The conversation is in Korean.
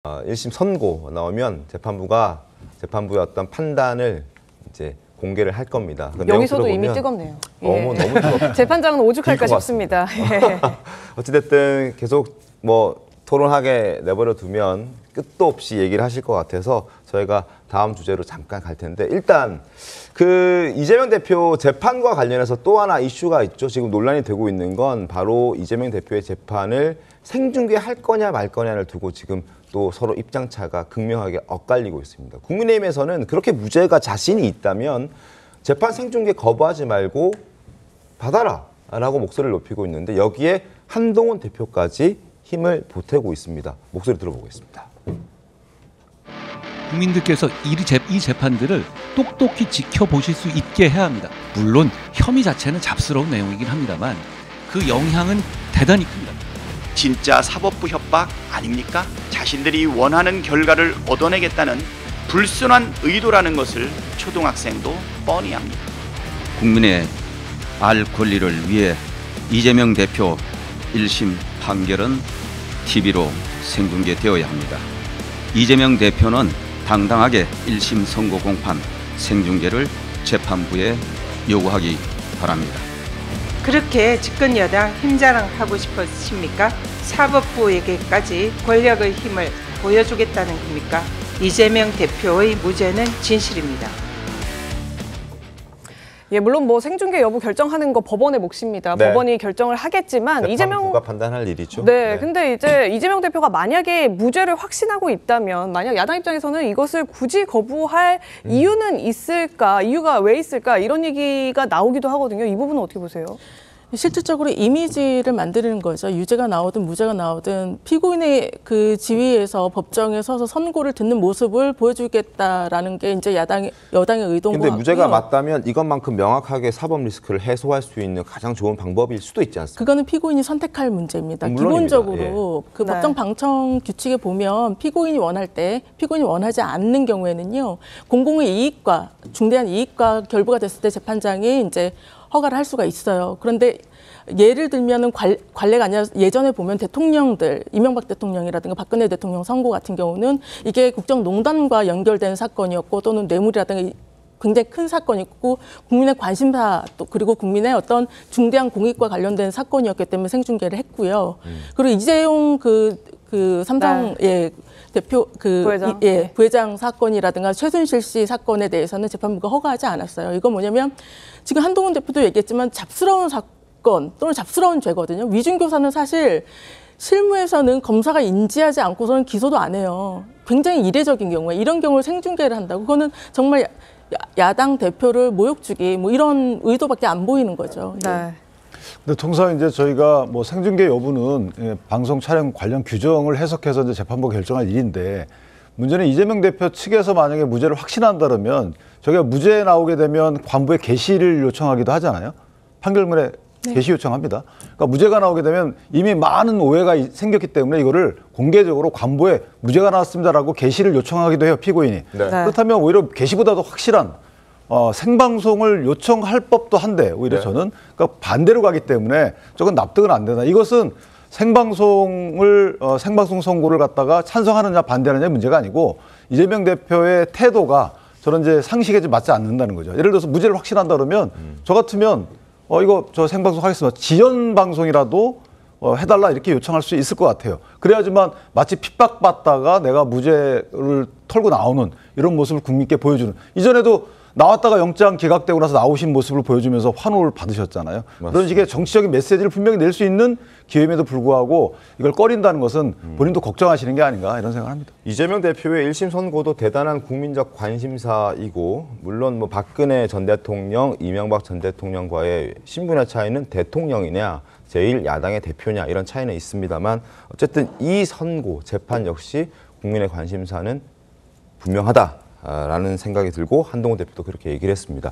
1심 선고 나오면 재판부의 어떤 판단을 이제 공개를 할 겁니다. 여기서도 이미 뜨겁네요. 너무 뜨겁다. 재판장은 오죽할까 싶습니다. 어찌됐든 계속 뭐 토론하게 내버려 두면 끝도 없이 얘기를 하실 것 같아서 저희가 다음 주제로 잠깐 갈 텐데, 일단 그 이재명 대표 재판과 관련해서 또 하나 이슈가 있죠. 지금 논란이 되고 있는 건 바로 이재명 대표의 재판을 생중계할 거냐 말 거냐를 두고 지금 또 서로 입장차가 극명하게 엇갈리고 있습니다. 국민의힘에서는 그렇게 무죄가 자신이 있다면 재판 생중계 거부하지 말고 받아라 라고 목소리를 높이고 있는데, 여기에 한동훈 대표까지 힘을 보태고 있습니다. 목소리 들어보겠습니다. 국민들께서 이 재판들을 똑똑히 지켜보실 수 있게 해야 합니다. 물론 혐의 자체는 잡스러운 내용이긴 합니다만 그 영향은 대단히 큽니다. 진짜 사법부 협박 아닙니까? 자신들이 원하는 결과를 얻어내겠다는 불순한 의도라는 것을 초등학생도 뻔히 합니다. 국민의 알 권리를 위해 이재명 대표 1심 판결은 TV로 생중계되어야 합니다. 이재명 대표는 당당하게 1심 선고 공판 생중계를 재판부에 요구하기 바랍니다. 그렇게 집권 여당 힘자랑하고 싶으십니까? 사법부에게까지 권력의 힘을 보여주겠다는 겁니까? 이재명 대표의 무죄는 진실입니다. 물론 뭐 생중계 여부 결정하는 거 법원의 몫입니다. 네. 법원이 결정을 하겠지만 재판부가 판단할 일이죠. 네, 근데 이제 이재명 대표가 만약에 무죄를 확신하고 있다면, 만약 야당 입장에서는 이것을 굳이 거부할 이유는 있을까, 이유가 왜 있을까, 이런 얘기가 나오기도 하거든요. 이 부분은 어떻게 보세요? 실질적으로 이미지를 만드는 거죠. 유죄가 나오든 무죄가 나오든 피고인의 그 지위에서 법정에 서서 선고를 듣는 모습을 보여주겠다라는 게 이제 여당의 의도인 것 같고요. 근데 무죄가 맞다면 이것만큼 명확하게 사법 리스크를 해소할 수 있는 가장 좋은 방법일 수도 있지 않습니까? 그거는 피고인이 선택할 문제입니다. 물론입니다. 기본적으로 그 법정 방청 규칙에 보면 피고인이 원할 때, 피고인이 원하지 않는 경우에는요, 공공의 이익과 중대한 이익과 결부가 됐을 때 재판장이 이제 허가를 할 수가 있어요. 그런데 예를 들면은 관례가 아니라 예전에 보면 대통령들, 이명박 대통령이라든가 박근혜 대통령 선고 같은 경우는 이게 국정농단과 연결된 사건이었고, 또는 뇌물이라든가 굉장히 큰 사건이고 국민의 관심사, 또 그리고 국민의 어떤 중대한 공익과 관련된 사건이었기 때문에 생중계를 했고요. 그리고 이재용 그 삼성 대표 부회장 사건이라든가 최순실 씨 사건에 대해서는 재판부가 허가하지 않았어요. 이건 뭐냐면 지금 한동훈 대표도 얘기했지만 잡스러운 사건 또는 잡스러운 죄거든요. 위중교사는 사실 실무에서는 검사가 인지하지 않고서는 기소도 안 해요. 굉장히 이례적인 경우에 이런 경우를 생중계를 한다고, 그거는 정말 야당 대표를 모욕 주기 뭐 이런 의도밖에 안 보이는 거죠. 네. 근데 통상 이제 저희가 뭐 생중계 여부는 방송 촬영 관련 규정을 해석해서 이제 재판부가 결정할 일인데, 문제는 이재명 대표 측에서 만약에 무죄를 확신한다면 저희가 무죄 나오게 되면 관부에 게시를 요청하기도 하잖아요. 판결문에 게시 요청합니다. 그러니까 무죄가 나오게 되면 이미 많은 오해가 생겼기 때문에 이거를 공개적으로 관부에 무죄가 나왔습니다라고 게시를 요청하기도 해요, 피고인이. 그렇다면 오히려 게시보다도 확실한 생방송을 요청할 법도 한데, 오히려 저는 그러니까 반대로 가기 때문에 조금 납득은 안 된다. 이것은 생방송 선고를 갖다가 찬성하느냐 반대하느냐 문제가 아니고, 이재명 대표의 태도가 저런 이제 상식에 좀 맞지 않는다는 거죠. 예를 들어서 무죄를 확신한다 그러면 저 같으면 이거 저 생방송 하겠습니다. 지연 방송이라도 해달라 이렇게 요청할 수 있을 것 같아요. 그래야지만 마치 핍박받다가 내가 무죄를 털고 나오는 이런 모습을 국민께 보여주는, 이전에도 나왔다가 영장 기각되고 나서 나오신 모습을 보여주면서 환호를 받으셨잖아요. 맞습니다. 그런 식의 정치적인 메시지를 분명히 낼 수 있는 기회임에도 불구하고 이걸 꺼린다는 것은 본인도 걱정하시는 게 아닌가, 이런 생각을 합니다. 이재명 대표의 1심 선고도 대단한 국민적 관심사이고, 물론 뭐 박근혜 전 대통령, 이명박 전 대통령과의 신분의 차이는 대통령이냐 제1야당의 대표냐 이런 차이는 있습니다만, 어쨌든 이 선고, 재판 역시 국민의 관심사는 분명하다라는 생각이 들고 한동훈 대표도 그렇게 얘기를 했습니다.